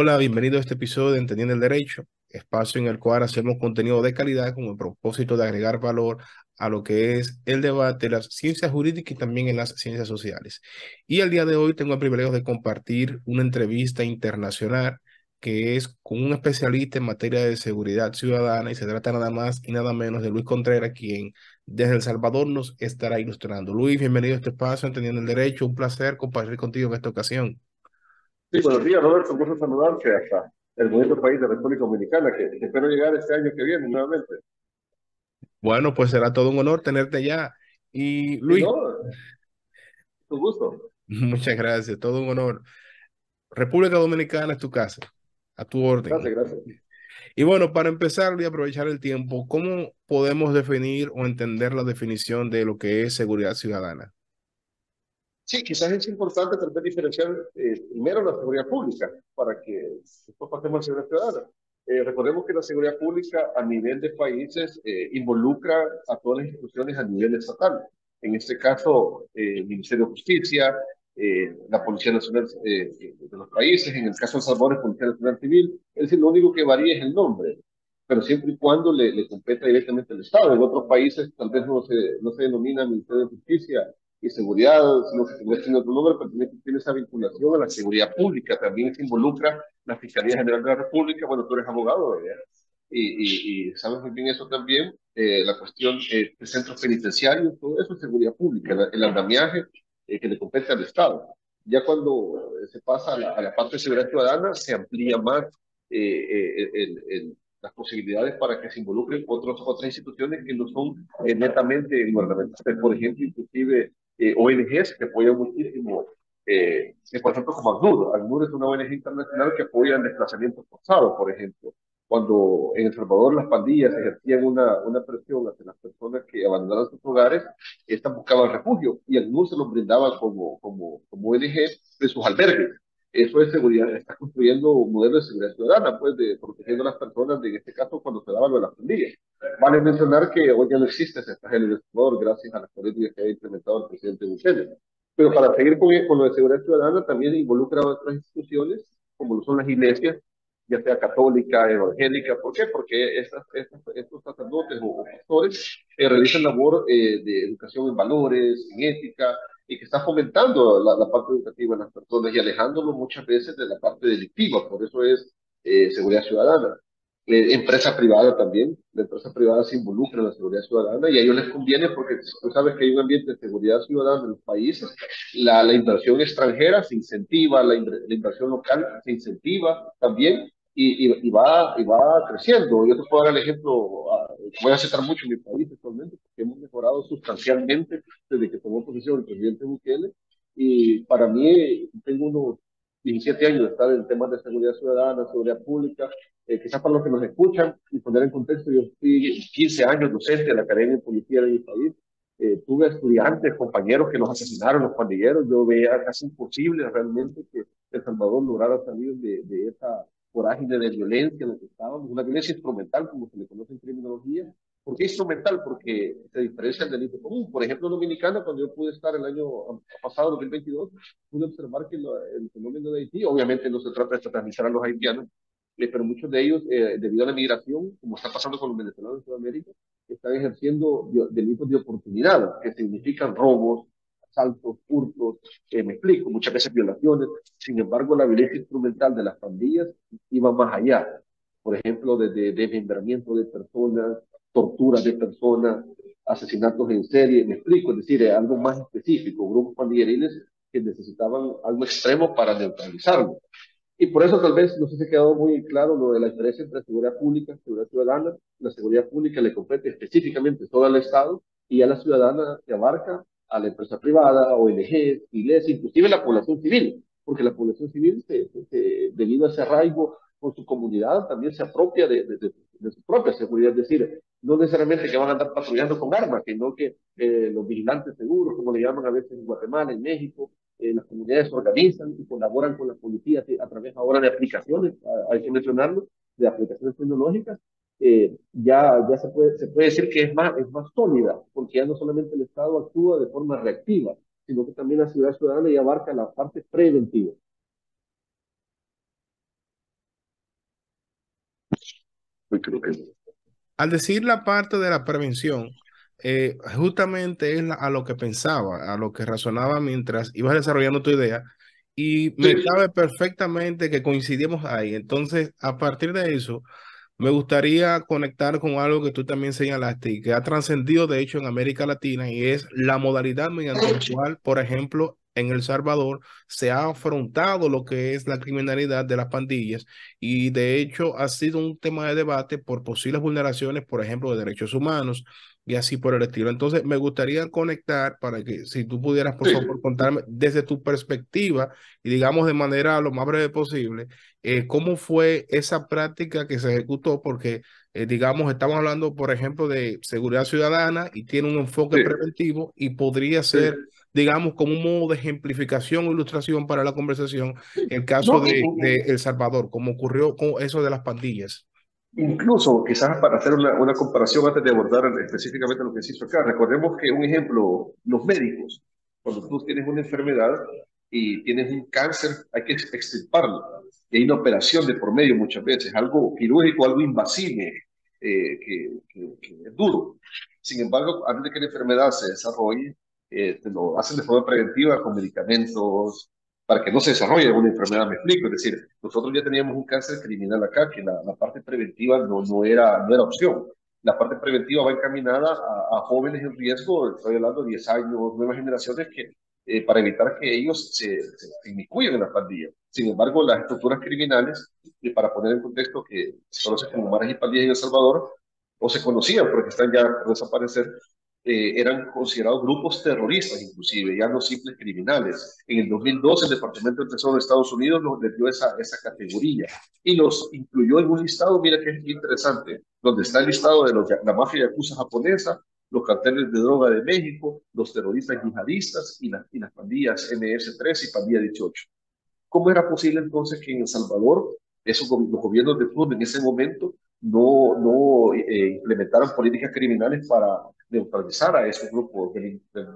Hola, bienvenido a este episodio de Entendiendo el Derecho, espacio en el cual hacemos contenido de calidad con el propósito de agregar valor a lo que es el debate de las ciencias jurídicas y también en las ciencias sociales. Y el día de hoy tengo el privilegio de compartir una entrevista internacional que es con un especialista en materia de seguridad ciudadana y se trata nada más y nada menos de Luis Contreras, quien desde El Salvador nos estará ilustrando. Luis, bienvenido a este espacio Entendiendo el Derecho, un placer compartir contigo en esta ocasión. Sí, buenos días, Roberto. Un gusto saludarte hasta el bonito país de República Dominicana, que espero llegar este año que viene nuevamente. Bueno, pues será todo un honor tenerte allá. Y Si Luis, no, tu gusto. muchas gracias, todo un honor. República Dominicana es tu casa, a tu orden. Gracias, gracias. Y bueno, para empezar y aprovechar el tiempo, ¿cómo podemos definir o entender la definición de lo que es seguridad ciudadana? Sí, quizás es importante tal vez diferenciar primero la seguridad pública para que después pasemos a la seguridad ciudadana. Recordemos que la seguridad pública a nivel de países involucra a todas las instituciones a nivel estatal. En este caso, el Ministerio de Justicia, la Policía Nacional de los países, en el caso de El Salvador, es Policía Nacional Civil. Es decir, lo único que varía es el nombre, pero siempre y cuando le competa directamente al Estado. En otros países tal vez no se denomina Ministerio de Justicia y seguridad, sino que tiene otro nombre, pero tiene esa vinculación a la seguridad pública. También se involucra la Fiscalía General de la República. Bueno, tú eres abogado, ¿verdad? Y sabes muy bien eso también, la cuestión de centros penitenciarios, todo eso es seguridad pública, el andamiaje que le compete al Estado. Ya cuando se pasa a la parte de seguridad ciudadana, se amplía más las posibilidades para que se involucren otras instituciones que no son netamente gubernamentales. Por ejemplo, inclusive ONGs que apoyan muchísimo, por ejemplo, como ACNUR. ACNUR es una ONG internacional que apoya el desplazamiento forzado, por ejemplo. Cuando en El Salvador las pandillas ejercían una presión hacia las personas que abandonaron sus hogares, estas buscaban refugio y ACNUR se los brindaba como ONG de sus albergues. Eso es seguridad, está construyendo un modelo de seguridad ciudadana, pues, de protegiendo a las personas, en este caso, cuando se daba lo de las pandillas. Vale mencionar que hoy ya no existe ese estadio en El Salvador gracias a las políticas que ha implementado el presidente Bukele. Pero para seguir con lo de seguridad ciudadana, también involucra a otras instituciones, como lo son las iglesias, ya sea católica, evangélica. ¿Por qué? Porque estos sacerdotes o pastores realizan labor de educación en valores, en ética, y que está fomentando la parte educativa en las personas y alejándolo muchas veces de la parte delictiva. Por eso es seguridad ciudadana. Empresa privada también, la empresa privada se involucra en la seguridad ciudadana y a ellos les conviene porque tú sabes que hay un ambiente de seguridad ciudadana en los países, la inversión extranjera se incentiva, la inversión local se incentiva también y va creciendo. Yo te puedo dar el ejemplo, voy a citar mucho mi país actualmente, porque hemos mejorado sustancialmente desde que tomó posesión el presidente Bukele y para mí tengo unos 17 años de estar en temas de seguridad ciudadana, seguridad pública. Quizás para los que nos escuchan y poner en contexto, yo fui 15 años docente de la Academia de Policía de mi país. Tuve estudiantes, compañeros que los asesinaron, los pandilleros. Yo veía casi imposible realmente que El Salvador lograra salir de esa vorágine de violencia en la que estábamos, una violencia instrumental, como se le conoce en criminología. ¿Por qué instrumental? Porque se diferencia del delito común. Por ejemplo, en Dominicana, cuando yo pude estar el año pasado, 2022, pude observar que el fenómeno de Haití, obviamente no se trata de satanizar a los haitianos, pero muchos de ellos, debido a la migración, como está pasando con los venezolanos en Sudamérica, están ejerciendo delitos de oportunidad, que significan robos, asaltos, hurtos, me explico, muchas veces violaciones. Sin embargo, la violencia instrumental de las pandillas iba más allá. Por ejemplo, desde desmembramiento de personas, tortura de personas, asesinatos en serie, me explico, es decir, algo más específico, grupos pandilleriles que necesitaban algo extremo para neutralizarlo. Y por eso tal vez no sé si ha quedado muy claro lo de la diferencia entre seguridad pública y seguridad ciudadana. La seguridad pública le compete específicamente todo al Estado y a la ciudadana se abarca a la empresa privada, ONG, iglesia, inclusive la población civil, porque la población civil, debido a ese arraigo con su comunidad, también se apropia de su propia seguridad. Es decir, no necesariamente que van a andar patrullando con armas, sino que los vigilantes seguros, como le llaman a veces en Guatemala, en México, las comunidades se organizan y colaboran con la policía a través ahora de aplicaciones, hay que mencionarlo, de aplicaciones tecnológicas. Ya se puede decir que es más sólida, porque ya no solamente el Estado actúa de forma reactiva, sino que también la ciudad ciudadana ya abarca la parte preventiva. muy cruel. Al decir la parte de la prevención, justamente es a lo que pensaba, a lo que razonaba mientras ibas desarrollando tu idea, y me Sí, cabe perfectamente que coincidimos ahí. Entonces, a partir de eso, me gustaría conectar con algo que tú también señalaste y que ha trascendido, de hecho, en América Latina, y es la modalidad mediante la cual, por ejemplo, en El Salvador se ha afrontado lo que es la criminalidad de las pandillas y, de hecho, ha sido un tema de debate por posibles vulneraciones, por ejemplo, de derechos humanos y así por el estilo. Entonces, me gustaría conectar para que, si tú pudieras, por sí, favor, contarme desde tu perspectiva y, digamos, de manera lo más breve posible cómo fue esa práctica que se ejecutó, porque, digamos, estamos hablando, por ejemplo, de seguridad ciudadana y tiene un enfoque sí, preventivo y podría sí. ser, digamos, como un modo de ejemplificación o ilustración para la conversación, el caso No, de El Salvador, como ocurrió con eso de las pandillas. incluso, quizás para hacer una comparación antes de abordar específicamente lo que se hizo acá, recordemos que un ejemplo, los médicos, cuando tú tienes una enfermedad y tienes un cáncer, hay que extirparlo. Y hay una operación de por medio muchas veces, algo quirúrgico, algo invasivo, que es duro. Sin embargo, antes de que la enfermedad se desarrolle, te lo hacen de forma preventiva con medicamentos, para que no se desarrolle una enfermedad, me explico. Es decir, nosotros ya teníamos un cáncer criminal acá, que la parte preventiva no era opción. La parte preventiva va encaminada a jóvenes en riesgo, estoy hablando de 10 años, nuevas generaciones, para evitar que ellos se inmiscuyan en la pandilla. Sin embargo, las estructuras criminales, para poner en contexto que se conocen como maras y pandillas en El Salvador, o se conocían porque están ya por desaparecer, eran considerados grupos terroristas, inclusive, ya no simples criminales. En el 2012, el Departamento del Tesoro de Estados Unidos les dio esa categoría y los incluyó en un listado, mira que es interesante, donde está el listado de la mafia yakuza japonesa, los carteles de droga de México, los terroristas yihadistas y las pandillas MS-3 y Pandilla 18. ¿Cómo era posible entonces que en El Salvador los gobiernos de turno en ese momento no implementaran políticas criminales para neutralizar a esos grupos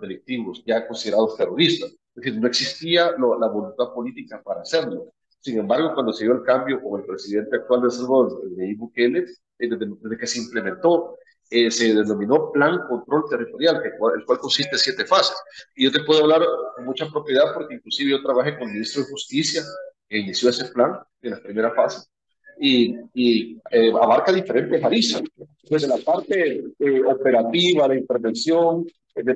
delictivos ya considerados terroristas? Es decir, no existía la voluntad política para hacerlo. Sin embargo, cuando se dio el cambio con el presidente actual de El Salvador, Nayib Bukele, desde que se implementó, se denominó Plan Control Territorial, el cual consiste en 7 fases. Y yo te puedo hablar con mucha propiedad porque inclusive yo trabajé con el ministro de Justicia que inició ese plan en la primera fase y abarca diferentes aristas, desde la parte operativa, de intervención,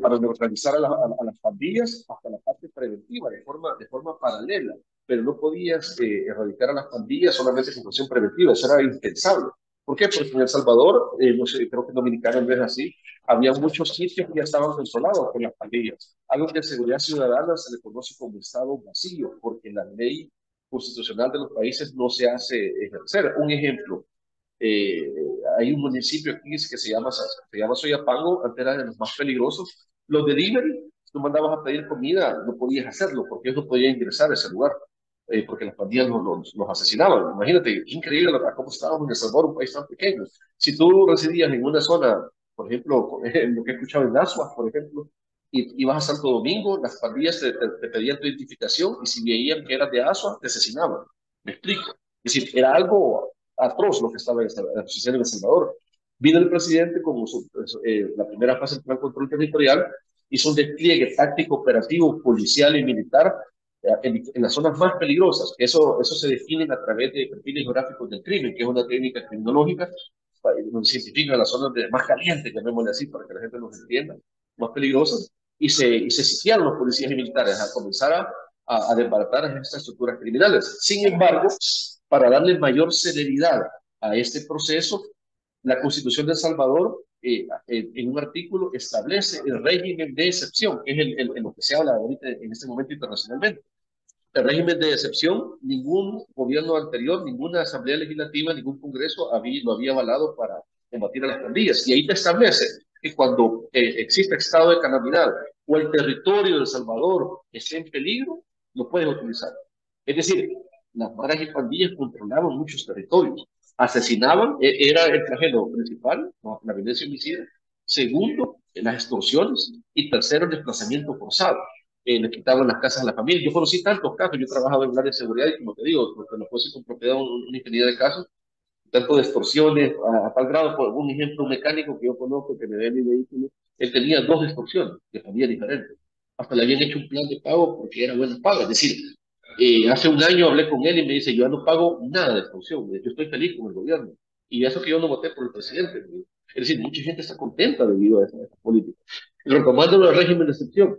para neutralizar a las pandillas, hasta la parte preventiva, de forma paralela. Pero no podías erradicar a las pandillas solamente con acción preventiva, eso era impensable. ¿Por qué? Porque en El Salvador, no sé, creo que en Dominicana no es así, había muchos sitios que ya estaban controlados por las pandillas. Algo que en seguridad ciudadana se le conoce como estado vacío, porque la ley constitucional de los países no se hace ejercer. Un ejemplo, eh, hay un municipio aquí que se llama Soyapango, antes era de los más peligrosos. Los delivery, si tú mandabas a pedir comida, no podías hacerlo porque ellos no podían ingresar a ese lugar. Porque las pandillas los asesinaban. Imagínate, increíble cómo estábamos en El Salvador, un país tan pequeño. Si tú residías en una zona, por ejemplo, lo que he escuchado en Asua, por ejemplo, y ibas a Santo Domingo, las pandillas te pedían tu identificación y si veían que eras de Asua, te asesinaban. ¿Me explico? Es decir, era algo atroz lo que estaba sucediendo en El Salvador. Vino el presidente como la primera fase del plan control territorial, hizo un despliegue táctico, operativo, policial y militar en las zonas más peligrosas. Eso se define a través de perfiles geográficos del crimen, que es una técnica criminológica donde se identifican las zonas más calientes, llamémosle así, para que la gente nos entienda, más peligrosas, y se sitiaron los policías y militares a comenzar a desbaratar a estas estructuras criminales. Sin embargo, para darle mayor celeridad a este proceso, la Constitución de El Salvador, en un artículo, establece el régimen de excepción, que es en lo que se habla ahorita en este momento internacionalmente. El régimen de excepción, ningún gobierno anterior, ninguna asamblea legislativa, ningún congreso lo había avalado para combatir a las pandillas. Y ahí te establece que cuando existe estado de calamidad o el territorio de El Salvador esté en peligro, lo puedes utilizar. Es decir, las maras y pandillas controlaban muchos territorios, asesinaban, era el flagelo principal, ¿no?, la violencia homicida. Segundo, las extorsiones. Y tercero, el desplazamiento forzado. Le quitaban las casas a la familia. Yo conocí tantos casos, yo he trabajado en un área de seguridad y como te digo, porque no puedo decir con propiedad una infinidad de casos, tanto de extorsiones, a tal grado, por un ejemplo, un mecánico que yo conozco que me ve mi vehículo, él tenía dos extorsiones de familias diferentes. Hasta le habían hecho un plan de pago porque era buena paga. Es decir, hace un año hablé con él y me dice, yo no pago nada de extorsión, yo estoy feliz con el gobierno. Y eso que yo no voté por el presidente. Es decir, mucha gente está contenta debido a esa política. Retomando el régimen de excepción,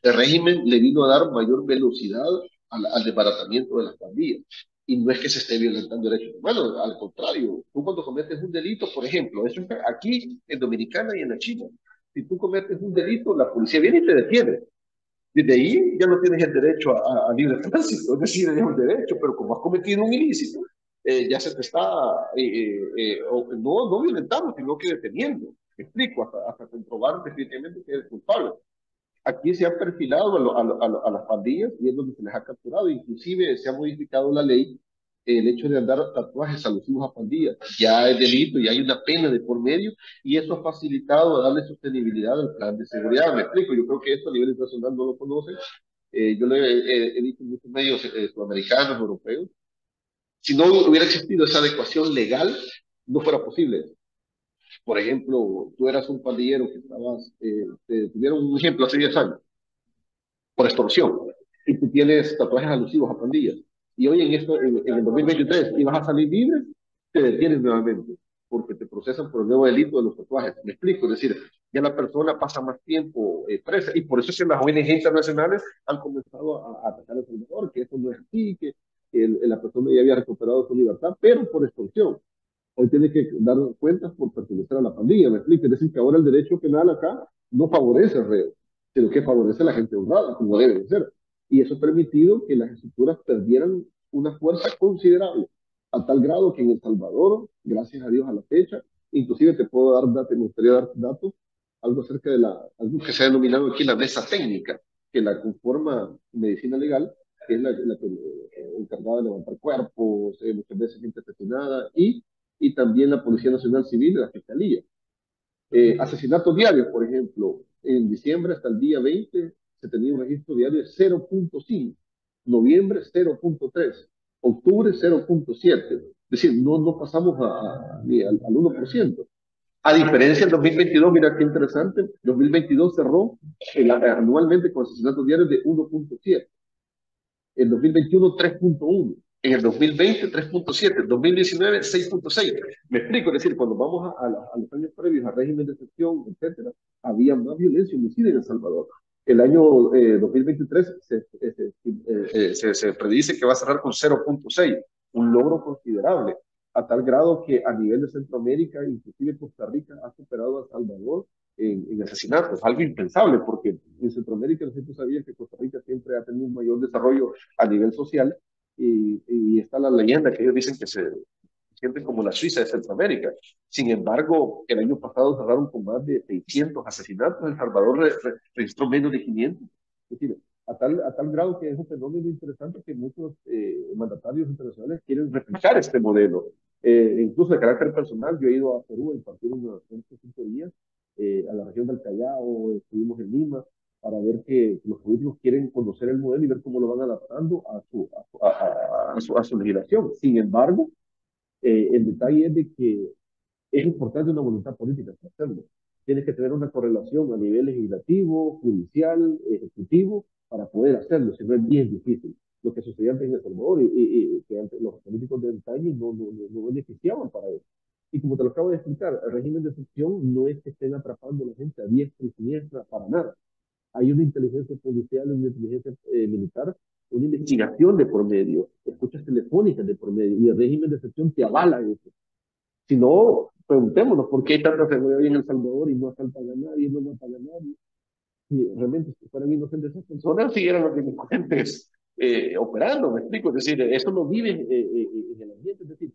el régimen le vino a dar mayor velocidad al desbaratamiento de las pandillas. Y no es que se esté violentando derechos humanos, al contrario, tú cuando cometes un delito, por ejemplo, eso está aquí en Dominicana y en la China, si tú cometes un delito, la policía viene y te detiene. Desde ahí ya no tienes el derecho a libre tránsito, es decir, es un derecho, pero como has cometido un ilícito, ya se te está, no violentando, sino que deteniendo. Me explico, hasta comprobar definitivamente que eres culpable. Aquí se han perfilado a las pandillas y es donde se les ha capturado. Inclusive se ha modificado la ley, el hecho de andar tatuajes alusivos a pandillas. Ya es delito y hay una pena de por medio y eso ha facilitado a darle sostenibilidad al plan de seguridad. Me explico, yo creo que esto a nivel internacional no lo conocen. Yo le he dicho en muchos medios sudamericanos, europeos, si no hubiera existido esa adecuación legal, no fuera posible. Por ejemplo, tú eras un pandillero que estabas, te tuvieron un ejemplo hace 10 años por extorsión y tú tienes tatuajes alusivos a pandillas y hoy en el 2023 y vas a salir libre, te detienen nuevamente porque te procesan por el nuevo delito de los tatuajes. Me explico, es decir, ya la persona pasa más tiempo presa y por eso es que las ONG internacionales han comenzado a atacar a El Salvador, que eso no es así, que la persona ya había recuperado su libertad, pero por extorsión. Hoy tiene que dar cuentas por pertenecer a la pandilla, me explico. Es decir, que ahora el derecho penal acá no favorece al reo, sino que favorece a la gente honrada, como debe de ser. Y eso ha permitido que las estructuras perdieran una fuerza considerable, a tal grado que en El Salvador, gracias a Dios a la fecha, inclusive te puedo dar datos, me gustaría dar datos, algo acerca de algo que se ha denominado aquí la mesa técnica, que la conforma medicina legal, que es la que encargada de levantar cuerpos, muchas veces gente asesinada, y también la Policía Nacional Civil y la Fiscalía. Asesinatos diarios, por ejemplo, en diciembre hasta el día 20 se tenía un registro diario de 0.5, noviembre 0.3, octubre 0.7, es decir, no pasamos ni al 1%. A diferencia del 2022, mira qué interesante, 2022 cerró anualmente con asesinatos diarios de 1.7, en 2021 3.1, en el 2020 3.7, en 2019 6.6. Me explico, es decir, cuando vamos a los años previos al régimen de excepción, etcétera, había más violencia homicida en El Salvador. El año 2023 se predice que va a cerrar con 0.6, un logro considerable, a tal grado que a nivel de Centroamérica, inclusive Costa Rica, ha superado a El Salvador en asesinatos, algo impensable, porque en Centroamérica nosotros sabíamos que Costa Rica siempre ha tenido un mayor desarrollo a nivel social y está la leyenda que ellos dicen que se sienten como la Suiza de Centroamérica. Sin embargo, el año pasado cerraron con más de 600 asesinatos, El Salvador registró menos de 500. Es decir, a tal grado que es un fenómeno interesante que muchos mandatarios internacionales quieren replicar este modelo. Incluso de carácter personal, yo he ido a Perú a impartir unos 5 días a la región del Callao, estuvimos en Lima, para ver que los políticos quieren conocer el modelo y ver cómo lo van adaptando a su legislación. Sin embargo, el detalle es de que es importante una voluntad política para hacerlo. Tienes que tener una correlación a nivel legislativo, judicial, ejecutivo, para poder hacerlo, si no es bien difícil. Lo que sucedía antes en El Salvador y que antes los políticos de antaño no beneficiaban para eso. Y como te lo acabo de explicar, el régimen de excepción no es que estén atrapando a la gente a diestra y siniestra para nada. Hay una inteligencia policial, una inteligencia militar, una investigación de por medio, escuchas telefónicas de por medio, y el régimen de excepción te avala eso. Si no, preguntémonos por qué hay tanta seguridad en El Salvador y no asaltan a nadie, no matan a nadie. Si realmente si fueran inocentes esas personas, si eran los delincuentes operando, me explico. Es decir, eso no vive en el ambiente. Es decir,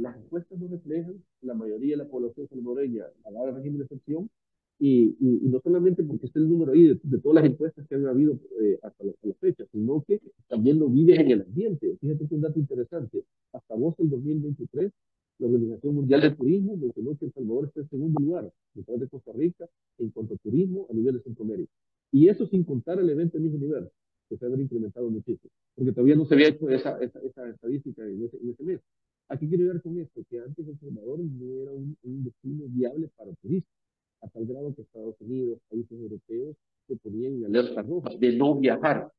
las encuestas no reflejan la mayoría de la población salvadoreña a la régimen de excepción y no solamente porque está el número ahí de todas las encuestas que han habido hasta la fecha, sino que también lo vives en el ambiente. Fíjate que un dato interesante. Hasta agosto del 2023 la Organización Mundial de Turismo mencionó que El Salvador está en segundo lugar, detrás de Costa Rica, en cuanto a turismo a nivel de Centroamérica. Y eso sin contar el evento Miss Universo, que se había incrementado muchísimo, porque todavía no se había hecho esa estadística en ese mes. ¿A qué quiero llegar con esto? Que antes El Salvador no era un destino viable para turistas, a tal grado que Estados Unidos, países europeos, se ponían en alerta roja de no viajar.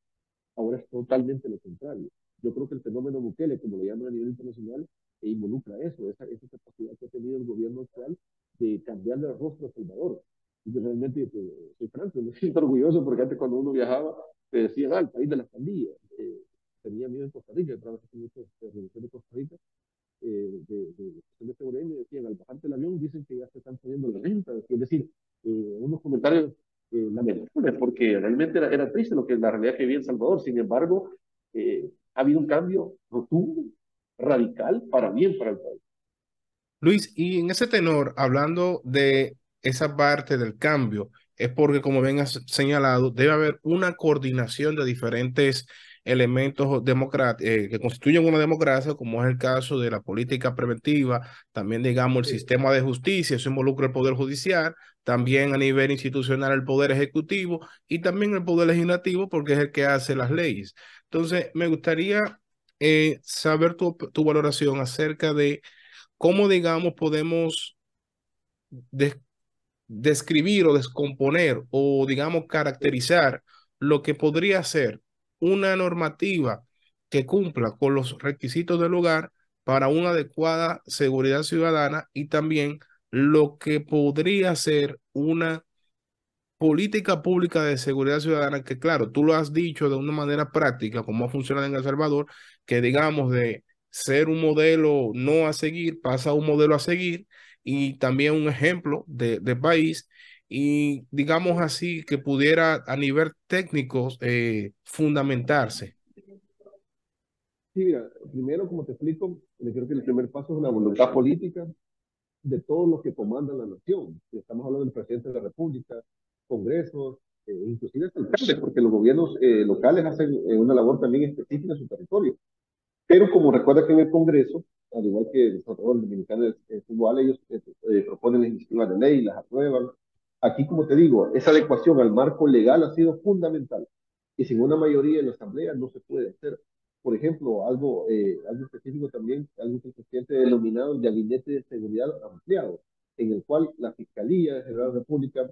Ahora es totalmente lo contrario. Yo creo que el fenómeno Bukele, como lo llaman a nivel internacional, involucra eso, esa capacidad que ha tenido el gobierno actual de cambiarle el rostro a Salvador. Y yo realmente soy franco, me siento orgulloso porque antes cuando uno viajaba, te decían, el país de las pandillas. Tenía miedo en Costa Rica, yo trabajé mucho en Revolución de Costa Rica, de seguridad, y me decían, al bajarte del avión, dicen que ya se están poniendo la venta. Es decir, unos comentarios lamentables, porque realmente era triste lo que la realidad que vivía en Salvador. Sin embargo, ha habido un cambio rotundo, radical, para bien para el país. Luis, y en ese tenor, hablando de esa parte del cambio, es porque, como bien has señalado, debe haber una coordinación de diferentes elementos que constituyen una democracia, como es el caso de la política preventiva, también, digamos, el sistema de justicia, eso involucra el Poder Judicial, también a nivel institucional el Poder Ejecutivo y también el Poder Legislativo, porque es el que hace las leyes. Entonces, me gustaría saber tu valoración acerca de cómo, digamos, podemos des- describir o descomponer o, digamos, caracterizar lo que podría ser una normativa que cumpla con los requisitos del lugar para una adecuada seguridad ciudadana y también lo que podría ser una política pública de seguridad ciudadana, que claro, tú lo has dicho de una manera práctica, cómo ha funcionado en El Salvador, que digamos de ser un modelo no a seguir, pasa a un modelo a seguir y también un ejemplo de país y digamos así que pudiera a nivel técnico fundamentarse. Sí, mira, primero, como te explico, yo creo que el primer paso es una voluntad política de todos los que comandan la nación. Estamos hablando del presidente de la República, congresos, inclusive hasta alcaldes, porque los gobiernos locales hacen una labor también específica en su territorio. Pero como recuerda que en el Congreso, al igual que el Salvador Dominicano es igual, ellos proponen las iniciativas de ley, las aprueban. Aquí, como te digo, esa adecuación al marco legal ha sido fundamental. Y sin una mayoría en la Asamblea no se puede hacer. Por ejemplo, algo específico también, algo que el presidente ha denominado el Gabinete de Seguridad Ampliado, en el cual la Fiscalía General de la República,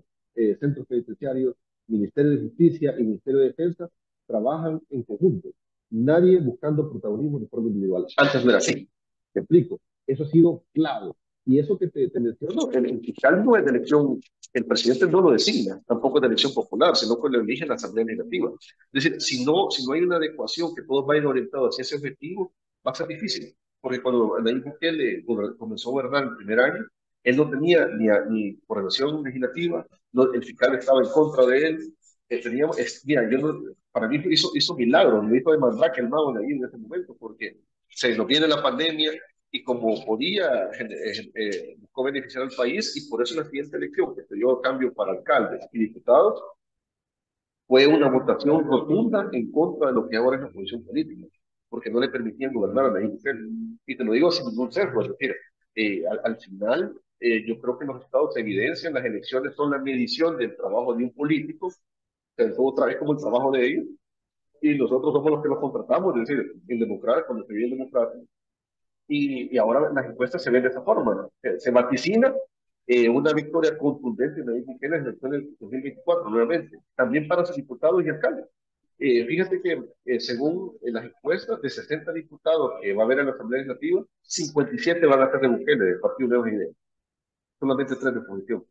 centros penitenciarios, Ministerio de Justicia y Ministerio de Defensa trabajan en conjunto, nadie buscando protagonismo de forma individual. Antes no era así. Te explico. Eso ha sido clave. Y eso que te menciono, el fiscal no es de elección, el presidente no lo designa, tampoco es de elección popular, sino que lo elige la Asamblea Legislativa. Es decir, si no hay una adecuación, que todos vayan orientados hacia ese objetivo, va a ser difícil. Porque cuando Nayib Bukele comenzó a gobernar el primer año, él no tenía ni coordinación legislativa, no, el fiscal estaba en contra de él. Mira, yo no, para mí hizo milagros, lo hizo de Mandrake el mago ahí en ese momento, porque se nos viene la pandemia y como podía, buscó beneficiar al país y por eso la siguiente elección, que se dio cambio para alcaldes y diputados, fue una votación rotunda en contra de lo que ahora es la posición política, porque no le permitían gobernar a la Bukele. Y te lo digo sin ningún sesgo, es decir, al final yo creo que los resultados se evidencian, las elecciones son la medición del trabajo de un político, se otra vez como el trabajo de ellos, y nosotros somos los que los contratamos, es decir, en democracia, cuando se vive en democracia, y ahora las encuestas se ven de esa forma, ¿no? Se vaticina una victoria contundente en la Bukele en las elecciones del 2024, nuevamente, también para sus diputados y alcaldes. Fíjate que según las encuestas, de 60 diputados que va a haber en la Asamblea Legislativa, 57 van a ser de Bukele, del Partido Nuevas Ideas, solamente 3 de oposición.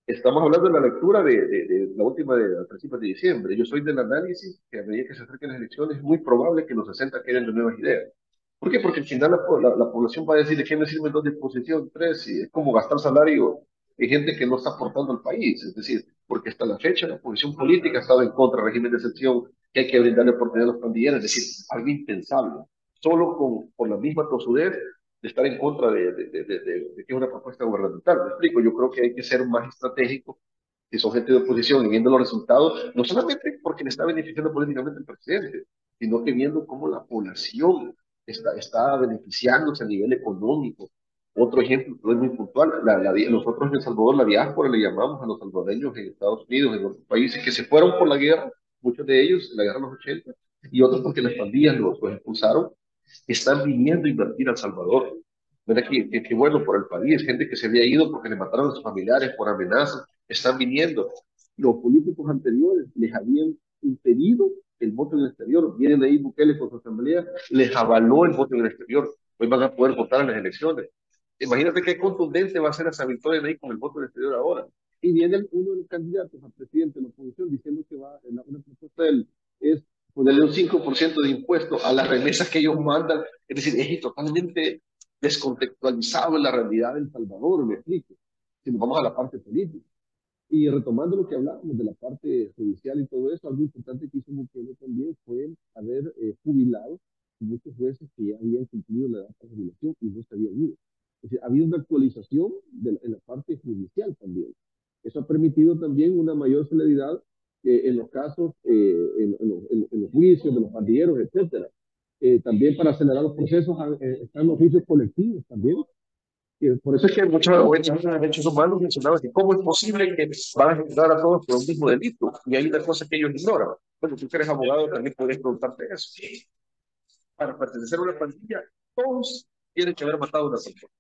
Estamos hablando de la lectura de la última de a principios de diciembre. Yo soy del análisis que a medida que se acerquen las elecciones es muy probable que los 60 queden de nuevas ideas. ¿Por qué? Porque al final la población va a decir de qué me sirven dos de exposición, tres, y es como gastar salario de gente que no está aportando al país. Es decir, porque hasta la fecha la posición política ha estado en contra del régimen de excepción, que hay que brindarle oportunidad a los pandilleros, es decir, algo impensable. Solo con la misma tosudez de estar en contra de que es una propuesta gubernamental. Me explico, yo creo que hay que ser más estratégico si son gente de oposición y viendo los resultados, no solamente porque le está beneficiando políticamente el presidente, sino que viendo cómo la población está beneficiándose a nivel económico. Otro ejemplo, que es muy puntual, nosotros en El Salvador, la diáspora, le llamamos a los salvadoreños en Estados Unidos, en otros países, que se fueron por la guerra, muchos de ellos en la guerra de los 80, y otros porque las pandillas los expulsaron, están viniendo a invertir a El Salvador. ¿Verdad? Que bueno por el país, gente que se había ido porque le mataron a sus familiares por amenazas, están viniendo. Los políticos anteriores les habían impedido el voto en el exterior. Vienen de ahí Bukele con su asamblea, les avaló el voto en el exterior. Hoy van a poder votar en las elecciones. Imagínate qué contundente va a ser esa victoria de ahí con el voto en el exterior ahora. Y viene uno de los candidatos a presidente de la oposición diciendo que va, una propuesta de él es ponerle un 5% de impuesto a las remesas que ellos mandan. Es decir, es totalmente descontextualizado en la realidad de El Salvador, me explico. Si nos vamos a la parte política. Y retomando lo que hablábamos de la parte judicial y todo eso, algo importante que hizo Bukele también fue haber jubilado muchos jueces que ya habían cumplido la edad de jubilación y no se habían ido. Es decir, ha habido una actualización en la parte judicial también. Eso ha permitido también una mayor celeridad en los casos, en los juicios de los pandilleros, etcétera. También para acelerar los procesos están los juicios colectivos también. Por eso es que muchas ONG de derechos humanos mencionaban que cómo es posible que van a juzgar a todos por un mismo delito. Y hay una cosa que ellos ignoran. Bueno, tú que eres abogado también podrías preguntarte eso. Para pertenecer a una pandilla, todos tienen que haber matado a una persona.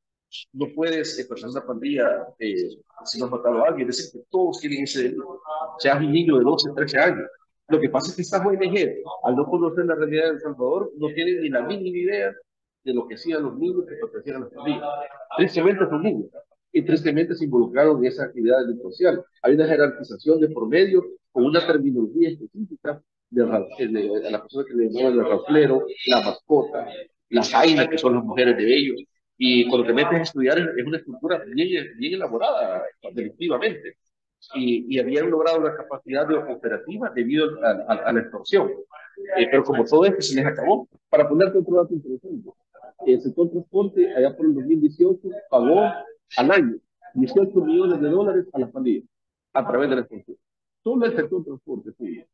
No puedes pertenecer a una pandilla si no has matado a alguien. Es decir, que todos tienen ese delito. Seas un niño de 12, 13 años. Lo que pasa es que estas ONG, al no conocer la realidad de El Salvador, no tienen ni la mínima idea de lo que hacían los niños que pertenecían a las pandillas. Tristemente son niños. Y tristemente se involucraron en esa actividad delincuencial. Hay una jerarquización de por medio con una terminología específica de la persona que le llaman el raflero, la mascota, la jaina, que son las mujeres de ellos. Y cuando te metes a estudiar es una estructura bien elaborada delictivamente. Y habían logrado una capacidad de operativa debido a la extorsión. Pero como todo esto se les acabó, para ponerte otro dato interesante, el sector transporte allá por el 2018 pagó al año 18 millones de dólares a las pandillas a través de la extorsión. Solo el sector transporte público.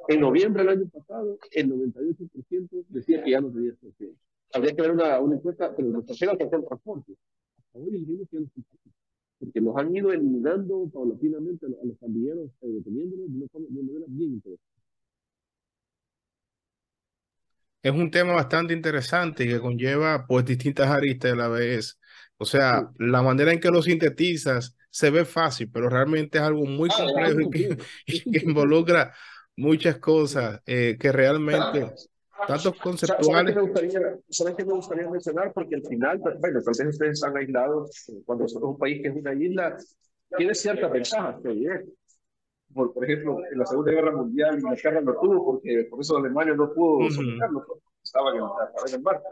En noviembre del año pasado, el 98% decía que ya no tenía extorsión. Habría que ver una encuesta, pero nos trajeron al sector transporte. Hasta hoy el mismo que no, porque los han ido eliminando paulatinamente a los pandilleros, deteniéndolos de una manera bien interesante. Es un tema bastante interesante y que conlleva pues distintas aristas a la vez. O sea, la manera en que lo sintetizas se ve fácil, pero realmente es algo muy complejo y que involucra muchas cosas que realmente, tantos ¿Sabes qué conceptuales. me gustaría, ¿sabes qué me gustaría mencionar? Porque al final, bueno, tal vez ustedes están aislados, cuando nosotros un país que es una isla, tiene ciertas ventajas que hay. Por ejemplo, en la Segunda Guerra Mundial Inglaterra no tuvo, porque por eso Alemania no pudo Ujú. someterlo, porque estaban en el mar.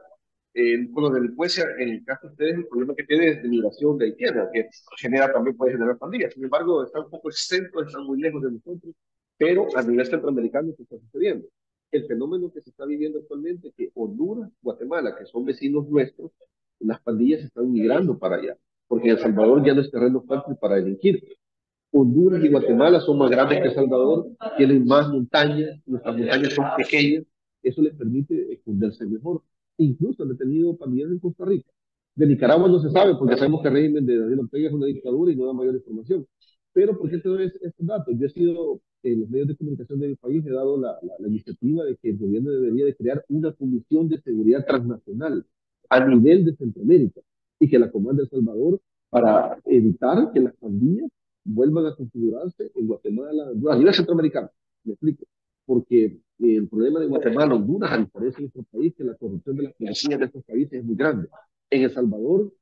Con lo de delincuencia, en el caso de ustedes, el problema que tiene es de migración de haitianos, que genera también puede generar pandillas. Sin embargo, está un poco exento, está muy lejos de nosotros, pero a nivel centroamericano se está sucediendo. El fenómeno que se está viviendo actualmente es que Honduras, Guatemala, que son vecinos nuestros, las pandillas están migrando para allá, porque El Salvador ya no es terreno fértil para delinquir. Honduras y Guatemala son más grandes que El Salvador, tienen más montañas, nuestras montañas son pequeñas, eso les permite esconderse mejor. Incluso han detenido pandilleros en Costa Rica. De Nicaragua no se sabe, porque sabemos que el régimen de Daniel Ortega es una dictadura y no da mayor información. Pero, ¿por qué te doy estos datos? Yo he sido, en los medios de comunicación de mi país, he dado la iniciativa de que el gobierno debería de crear una comisión de seguridad transnacional a nivel de Centroamérica y que la comande El Salvador para evitar que las pandillas vuelvan a configurarse en Guatemala, a nivel centroamericano. Me explico. Porque el problema de Guatemala, Honduras, a diferencia de nuestro país, que la corrupción de las policías de estos países es muy grande. En El Salvador,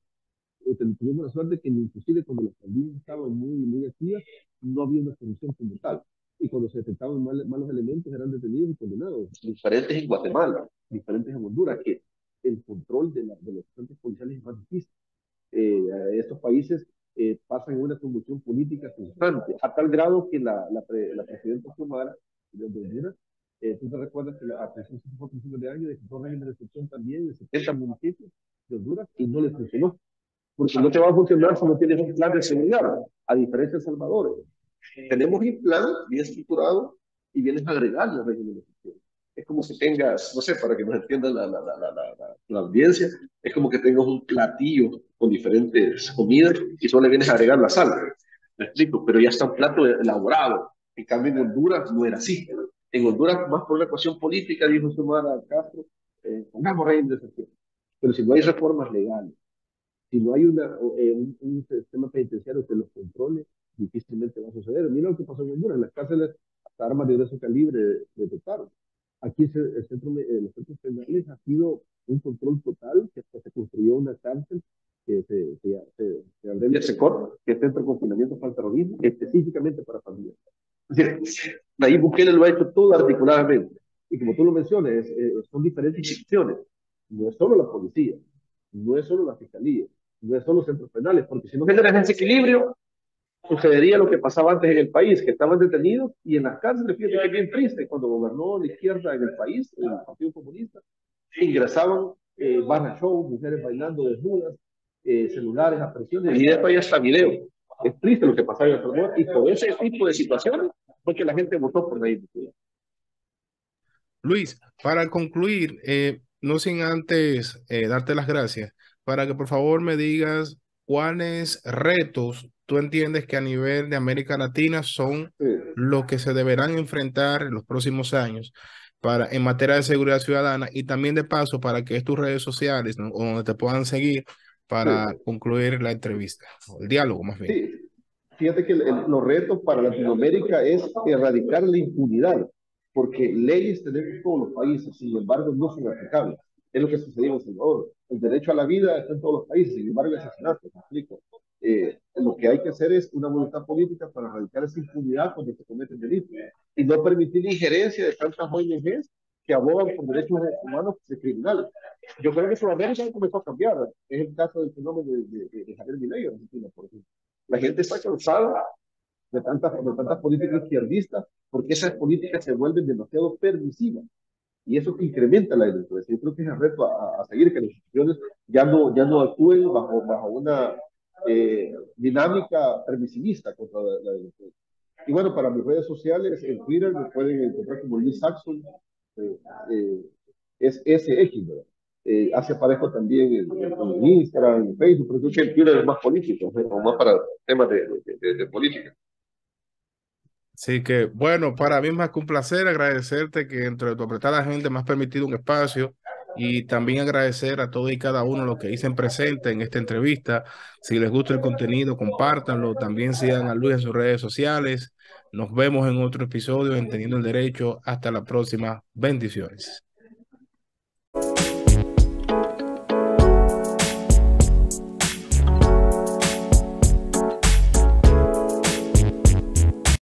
tuvimos la suerte que inclusive cuando las pandillas estaban muy activas, no había una corrupción como tal. Y cuando se detectaban malos elementos, eran detenidos y condenados. Diferentes en Guatemala, diferentes en Honduras, que el control de los agentes policiales es más difícil. Estos países pasan en una convulsión política constante, a tal grado que la presidenta Xiomara de Honduras, tú te recuerdas que la presidencia fue a principios de año, decretó régimen de excepción también en 70 municipios de Honduras y no les funcionó, porque no te va a funcionar si no tienes un plan de seguridad, a diferencia de El Salvador. Tenemos un plan bien estructurado y vienes a agregarle al régimen de excepción. Es como que tengas, no sé, para que nos entienda la audiencia, es como que tengas un platillo con diferentes comidas y solo le vienes a agregar la sal. Me explico, pero ya está un plato elaborado. En cambio, en Honduras no era así. En Honduras, más por una cuestión política, dijo Xiomara Castro, pongamos régimen de excepción. Pero si no hay reformas legales, Si no hay un sistema penitenciario que los controle, difícilmente va a suceder. Mira lo que pasó en Honduras, en las cárceles hasta armas de grueso calibre detectaron. Aquí los centros penales ha sido un control total, que hasta se construyó una cárcel que se abre ese corto, que es Centro de Confinamiento para el Terrorismo, específicamente para familias. es decir, Nayib Bukele lo ha hecho todo articuladamente. Y como tú lo mencionas, son diferentes instituciones. No es solo la policía, no es solo la fiscalía, no es solo los centros penales, porque si no generas ese equilibrio, sucedería lo que pasaba antes en el país, que estaban detenidos y en las cárceles, fíjate que es bien triste, cuando gobernó la izquierda en el país, el Partido Comunista, ingresaban barra show, mujeres bailando desnudas, celulares a presiones. Y de esto hay hasta video. Es triste lo que pasaba en El Salvador, y por ese tipo de situaciones fue que la gente votó por Nayib Bukele. Luis, para concluir, no sin antes darte las gracias, para que por favor me digas cuáles retos tú entiendes que a nivel de América Latina son Sí. los que se deberán enfrentar en los próximos años en materia de seguridad ciudadana y también de paso para que es tus redes sociales, ¿no? O donde te puedan seguir para Sí. concluir la entrevista, o el diálogo más bien. Sí, fíjate que los retos para Latinoamérica es erradicar la impunidad, porque leyes tenemos todos los países, sin embargo no son aplicables. Es lo que sucedió en El Salvador. El derecho a la vida está en todos los países, sin embargo el asesinato, me explico. Lo que hay que hacer es una voluntad política para erradicar esa impunidad cuando se cometen delitos y no permitir la injerencia de tantas ONGs que abogan por derechos humanos de criminales. Yo creo que Sudamérica comenzó a cambiar. Es el caso del fenómeno de Javier Milei en Argentina, por ejemplo. La gente está cansada de tantas políticas izquierdistas porque esas políticas se vuelven demasiado permisivas y eso incrementa la delincuencia. Yo creo que es el reto a seguir, que las instituciones ya no actúen bajo una dinámica permisivista contra la delincuencia. Y bueno, para mis redes sociales, en Twitter me pueden encontrar como Luis Saxon, eh, eh, es SX, ¿verdad? Hace parejo también en Instagram, en Facebook, pero creo que el Twitter es más político, ¿no? O más para temas de política. Así que, bueno, para mí es más que un placer agradecerte que entre de tu apretada gente me has permitido un espacio y también agradecer a todos y cada uno los que dicen presente en esta entrevista. Si les gusta el contenido, compártanlo. También sigan a Luis en sus redes sociales. Nos vemos en otro episodio de Entendiendo el Derecho. Hasta la próxima. Bendiciones.